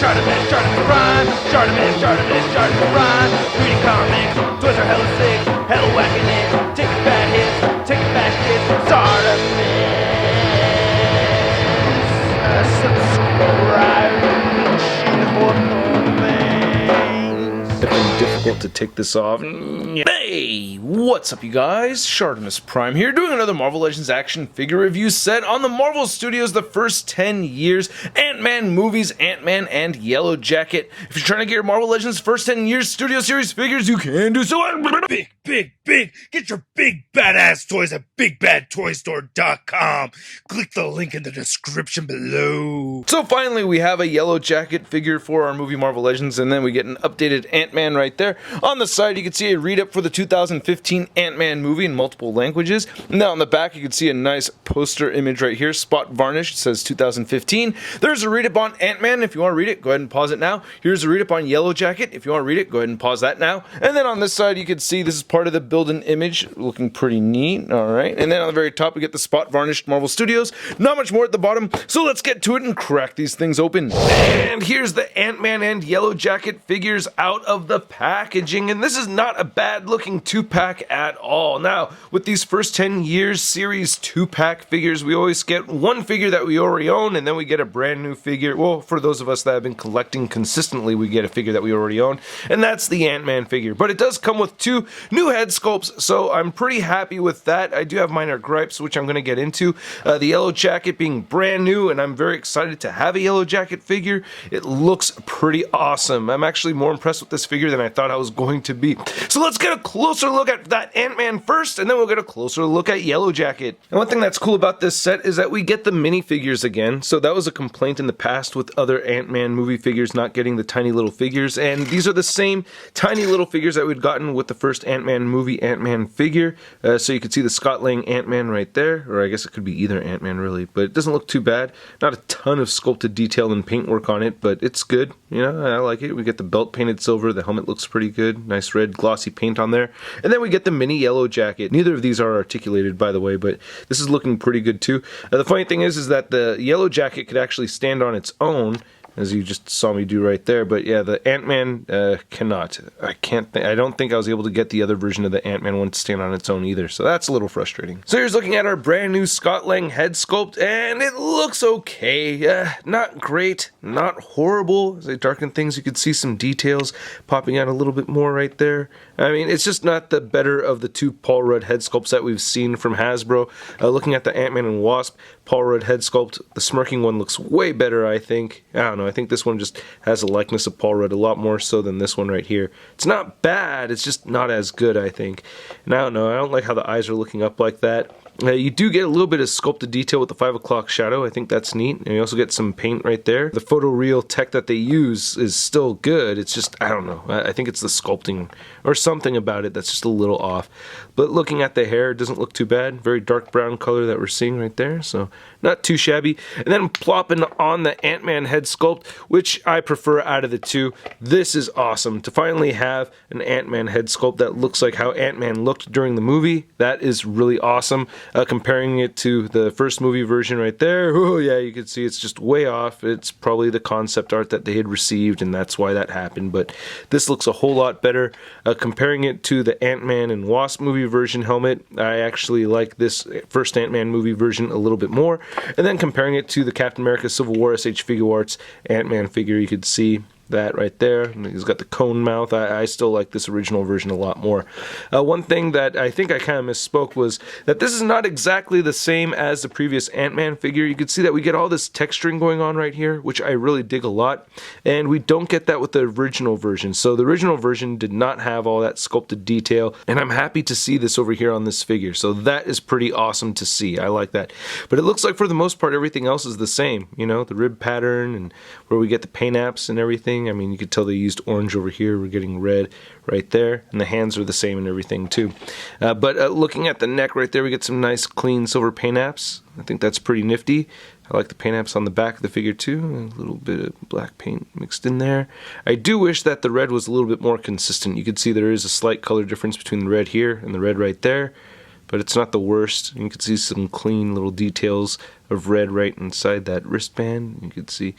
ShartimusPrime. Reading comics, toys are hella sick, hella whacking it, taking bad hits, taking back hits. Subscribe. It's been difficult to take this off. Hey, what's up you guys? ShartimusPrime here, doing another Marvel Legends action figure review set on the Marvel Studios The First 10 Years Ant-Man movies, Ant-Man and Yellowjacket. If you're trying to get your Marvel Legends First 10 Years Studio Series figures, you can do so at Big. Get your big badass toys at BigBadToyStore.com. Click the link in the description below. So finally we have a Yellowjacket figure for our movie Marvel Legends, and then we get an updated Ant-Man right there. On the side you can see a read-up for the 2015 Ant-Man movie in multiple languages. Now on the back you can see a nice poster image right here, spot varnished, it says 2015. There's a read-up on Ant-Man. If you want to read it, go ahead and pause it now. Here's a read-up on Yellowjacket. If you want to read it, go ahead and pause that now. And then on this side you can see this is part of the build-in image, looking pretty neat. Alright, and then on the very top we get the spot varnished Marvel Studios. Not much more at the bottom, so let's get to it and crack these things open. And here's the Ant-Man and Yellowjacket figures out of the packaging, and this is not a bad looking 2-pack at all. Now, with these First 10 Years series 2-pack figures, we always get one figure that we already own, and then we get a brand new figure. Well, for those of us that have been collecting consistently, we get a figure that we already own, and that's the Ant-Man figure. But it does come with two new head sculpts, so I'm pretty happy with that. I do have minor gripes, which I'm going to get into. The Yellowjacket being brand new, and I'm very excited to have a Yellowjacket figure. It looks pretty awesome. I'm actually more impressed with this figure than I thought I was going to be. So let's get a closer look at that Ant-Man first, and then we'll get a closer look at Yellowjacket. And one thing that's cool about this set is that we get the minifigures again. So that was a complaint in the past with other Ant-Man movie figures not getting the tiny little figures, and these are the same tiny little figures that we'd gotten with the first Ant-Man movie Ant-Man figure. So you can see the Scott Lang Ant-Man right there, or I guess it could be either Ant-Man really, but it doesn't look too bad. Not a ton of sculpted detail and paintwork on it, but it's good. You know, I like it. We get the belt painted silver, the helmet looks pretty good, nice red glossy paint on there, and then we get the mini Yellowjacket. Neither of these are articulated, by the way, but this is looking pretty good too. The funny thing is that the Yellowjacket could actually stand on its own, as you just saw me do right there, but yeah, the Ant-Man cannot. I don't think I was able to get the other version of the Ant-Man one to stand on its own either, so that's a little frustrating. So here's looking at our brand new Scott Lang head sculpt, and it looks okay. Not great, not horrible. As I darken things, you can see some details popping out a little bit more right there. I mean, it's just not the better of the two Paul Rudd head sculpts that we've seen from Hasbro. Looking at the Ant-Man and Wasp Paul Rudd head sculpt, the smirking one looks way better, I think. I don't know, I think this one just has a likeness of Paul Rudd a lot more so than this one right here. It's not bad, it's just not as good, I think. And I don't know, I don't like how the eyes are looking up like that. You do get a little bit of sculpted detail with the 5 o'clock shadow. I think that's neat. And you also get some paint right there. The photoreal tech that they use is still good. It's just, I don't know. I think it's the sculpting or something about it that's just a little off. But looking at the hair, it doesn't look too bad. Very dark brown color that we're seeing right there. So not too shabby. And then plopping on the Ant-Man head sculpt, which I prefer out of the two. This is awesome. To finally have an Ant-Man head sculpt that looks like how Ant-Man looked during the movie, that is really awesome. Comparing it to the first movie version right there, oh yeah, you can see it's just way off. It's probably the concept art that they had received, and that's why that happened. But this looks a whole lot better. Comparing it to the Ant-Man and Wasp movie version helmet, I actually like this first Ant-Man movie version a little bit more. And then comparing it to the Captain America Civil War SH Figure Arts Ant-Man figure, you could see that right there. He's got the cone mouth. I still like this original version a lot more. One thing that I think I kind of misspoke was that this is not exactly the same as the previous Ant-Man figure. You can see that we get all this texturing going on right here, which I really dig a lot, and we don't get that with the original version. So the original version did not have all that sculpted detail, and I'm happy to see this over here on this figure. So that is pretty awesome to see. I like that. But it looks like for the most part everything else is the same. You know, the rib pattern and where we get the paint apps and everything. I mean, you could tell they used orange over here. We're getting red right there, and the hands are the same and everything too. But looking at the neck right there, we get some nice clean silver paint apps. I think that's pretty nifty. I like the paint apps on the back of the figure too. A little bit of black paint mixed in there. I do wish that the red was a little bit more consistent. You can see there is a slight color difference between the red here and the red right there. but it's not the worst. You can see some clean little details of red right inside that wristband. You can see,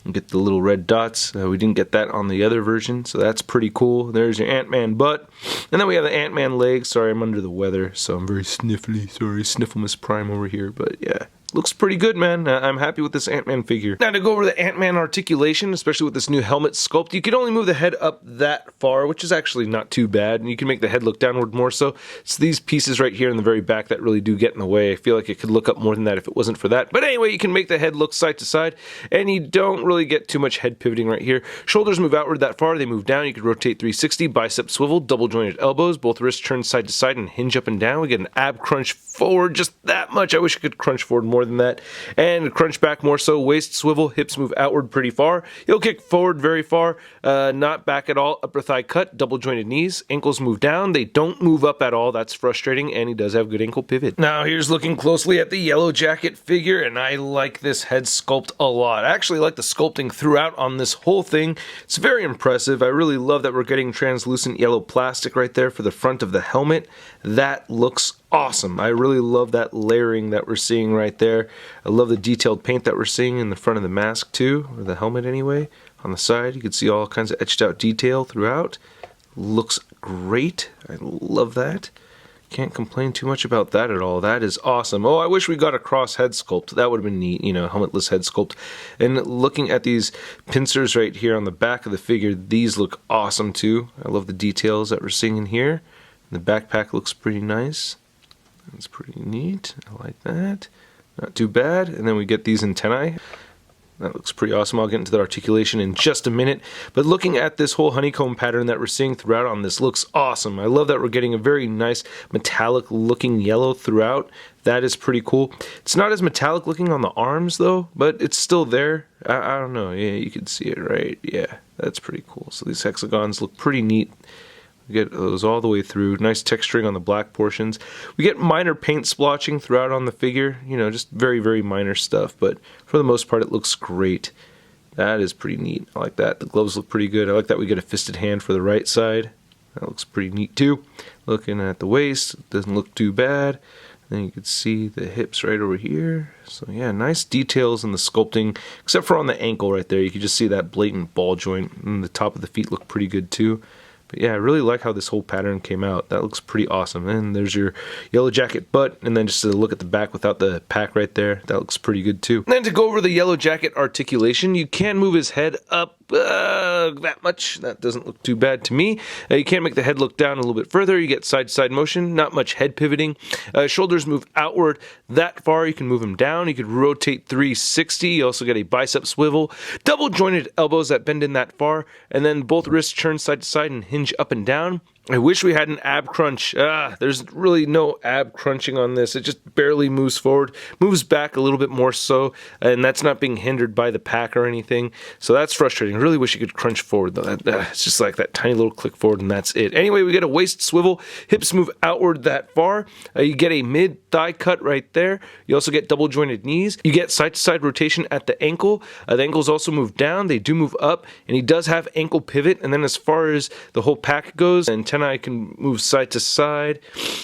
you get the little red dots. We didn't get that on the other version, so that's pretty cool. There's your Ant-Man butt. And then we have the Ant-Man legs. Sorry, I'm under the weather, so I'm very sniffly. Sorry, ShartimusPrime over here, but yeah. Looks pretty good, man. I'm happy with this Ant-Man figure. Now to go over the Ant-Man articulation, especially with this new helmet sculpt, you can only move the head up that far, which is actually not too bad, and you can make the head look downward more so. It's these pieces right here in the very back that really do get in the way. I feel like it could look up more than that if it wasn't for that. But anyway, you can make the head look side to side, and you don't really get too much head pivoting right here. Shoulders move outward that far, they move down. You can rotate 360, bicep swivel, double jointed elbows, both wrists turn side to side and hinge up and down. We get an ab crunch forward just that much. I wish I could crunch forward more than that. And crunch back more so, waist swivel, hips move outward pretty far. He'll kick forward very far, not back at all. Upper thigh cut, double jointed knees, ankles move down. They don't move up at all. That's frustrating, and he does have good ankle pivot. Now here's looking closely at the Yellowjacket figure, and I like this head sculpt a lot. I actually like the sculpting throughout on this whole thing. It's very impressive. I really love that we're getting translucent yellow plastic right there for the front of the helmet. That looks awesome. I really love that layering that we're seeing right there. I love the detailed paint that we're seeing in the front of the mask too, or the helmet anyway. On the side, you can see all kinds of etched out detail throughout. Looks great. I love that. Can't complain too much about that at all. That is awesome. Oh, I wish we got a cross head sculpt. That would have been neat, you know, helmetless head sculpt. And looking at these pincers right here on the back of the figure, these look awesome too. I love the details that we're seeing in here. The backpack looks pretty nice. That's pretty neat. I like that. Not too bad. And then we get these antennae. That looks pretty awesome. I'll get into the articulation in just a minute. But looking at this whole honeycomb pattern that we're seeing throughout on this looks awesome. I love that we're getting a very nice metallic looking yellow throughout. That is pretty cool. It's not as metallic looking on the arms though, but it's still there. I don't know. Yeah, you can see it right. Yeah, that's pretty cool. So these hexagons look pretty neat. We get those all the way through. Nice texturing on the black portions. We get minor paint splotching throughout on the figure. You know, just very, very minor stuff. But for the most part, it looks great. That is pretty neat. I like that. The gloves look pretty good. I like that we get a fisted hand for the right side. That looks pretty neat too. Looking at the waist, it doesn't look too bad. Then you can see the hips right over here. So yeah, nice details in the sculpting, except for on the ankle right there. You can just see that blatant ball joint. And the top of the feet look pretty good too. But yeah, I really like how this whole pattern came out. That looks pretty awesome. And there's your Yellowjacket butt, and then just a look at the back without the pack right there. That looks pretty good too. And then to go over the Yellowjacket articulation, you can move his head up that much. That doesn't look too bad to me. You can make the head look down a little bit further. You get side-to-side motion, not much head pivoting. Shoulders move outward that far. You can move them down. You could rotate 360. You also get a bicep swivel. Double jointed elbows that bend in that far, and then both wrists turn side to side and hinge up and down. I wish we had an ab crunch. There's really no ab crunching on this. It just barely moves forward, moves back a little bit more so, and that's not being hindered by the pack or anything. So that's frustrating. I really wish you could crunch forward though. It's just like that tiny little click forward and that's it. Anyway, we get a waist swivel, hips move outward that far. You get a mid thigh cut right there. You also get double jointed knees. You get side to side rotation at the ankle. The ankles also move down. They do move up, and he does have ankle pivot. And then as far as the whole pack goes, antennae can move side to side,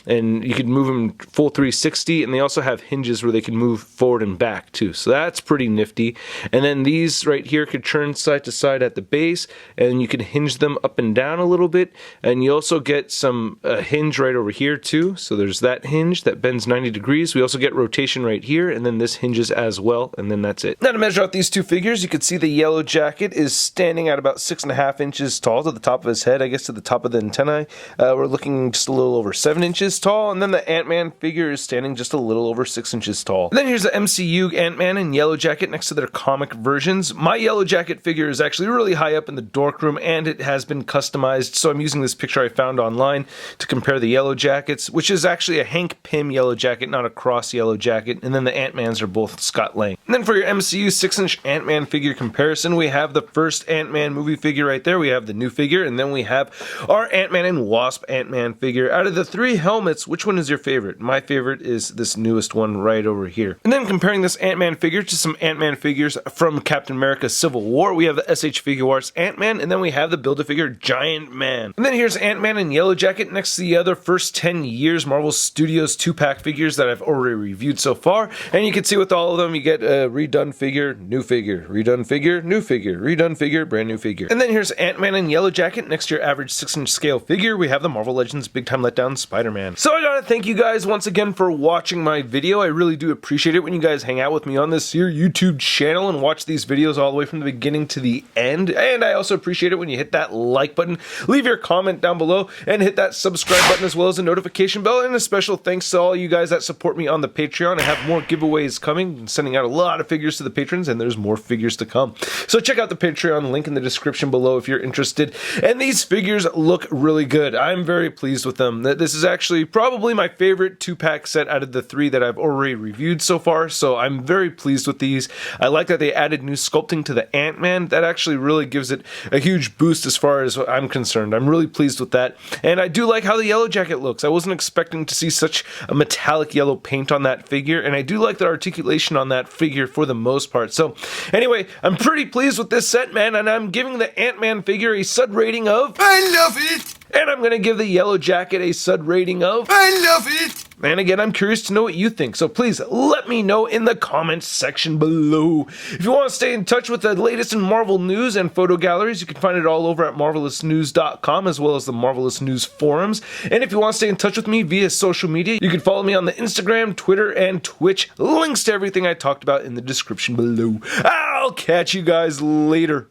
and you can move them full 360, and they also have hinges where they can move forward and back too. So that's pretty nifty. And then these right here could turn side to side at the base, and you can hinge them up and down a little bit. And you also get some hinge right over here too. So there's that hinge that bends 90 degrees. We also get rotation right here, and then this hinges as well, and then that's it. Now to measure out these two figures, you can see the Yellowjacket is standing at about 6.5 inches tall to the top of his head, I guess to the top of the antennae. We're looking just a little over 7 inches tall, and then the Ant-Man figure is standing just a little over 6 inches tall. And then here's the MCU Ant-Man and Yellowjacket next to their comic versions. My Yellowjacket figure is actually really high up in the dork room, and it has been customized, so I'm using this picture I found online to compare the Yellowjackets, which is actually a Hank Pym Yellowjacket, not a Cross Yellowjacket, and then the Ant-Mans are both Scott Lang. And then for your MCU 6-inch Ant-Man figure comparison, we have the first Ant-Man movie figure right there, we have the new figure, and then we have our Ant-Man Ant-Man and Wasp Ant-Man figure. Out of the 3 helmets, which one is your favorite? My favorite is this newest one right over here. And then comparing this Ant-Man figure to some Ant-Man figures from Captain America Civil War, we have the SH Figuarts Ant-Man, and then we have the Build-A-Figure Giant Man. And then here's Ant-Man and Yellowjacket next to the other first 10 years Marvel Studios 2-pack figures that I've already reviewed so far. And you can see with all of them, you get a redone figure, new figure, redone figure, new figure, redone figure, brand new figure. And then here's Ant-Man and Yellowjacket next to your average 6-inch scale figure. We have the Marvel Legends Big Time Letdown Spider-Man. So I gotta thank you guys once again for watching my video. I really do appreciate it when you guys hang out with me on this here YouTube channel and watch these videos all the way from the beginning to the end. And I also appreciate it when you hit that like button, leave your comment down below, and hit that subscribe button as well as the notification bell. And a special thanks to all you guys that support me on the Patreon. I have more giveaways coming. I'm sending out a lot of figures to the patrons, and there's more figures to come. So check out the Patreon link in the description below if you're interested. And these figures look really good. I'm very pleased with them. This is actually probably my favorite 2-pack set out of the 3 that I've already reviewed so far, so I'm very pleased with these. I like that they added new sculpting to the Ant-Man. That actually really gives it a huge boost as far as I'm concerned. I'm really pleased with that. And I do like how the Yellowjacket looks. I wasn't expecting to see such a metallic yellow paint on that figure, and I do like the articulation on that figure for the most part. So anyway, I'm pretty pleased with this set, man, and I'm giving the Ant-Man figure a stud rating of I love it! And I'm going to give the Yellowjacket a stud rating of I love it! And again, I'm curious to know what you think, so please let me know in the comments section below. If you want to stay in touch with the latest in Marvel news and photo galleries, you can find it all over at marvelousnews.com as well as the Marvelous News forums. And if you want to stay in touch with me via social media, you can follow me on the Instagram, Twitter, and Twitch. Links to everything I talked about in the description below. I'll catch you guys later.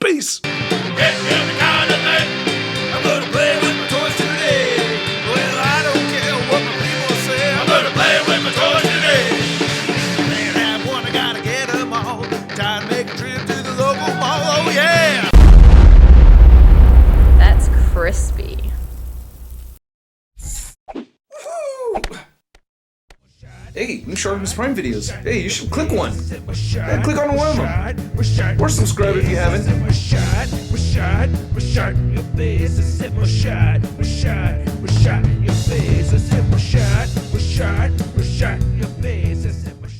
Peace! Crispy. Hey, new ShartimusPrime videos. Hey, you should click one. Yeah, click on one of them. Or subscribe if you haven't.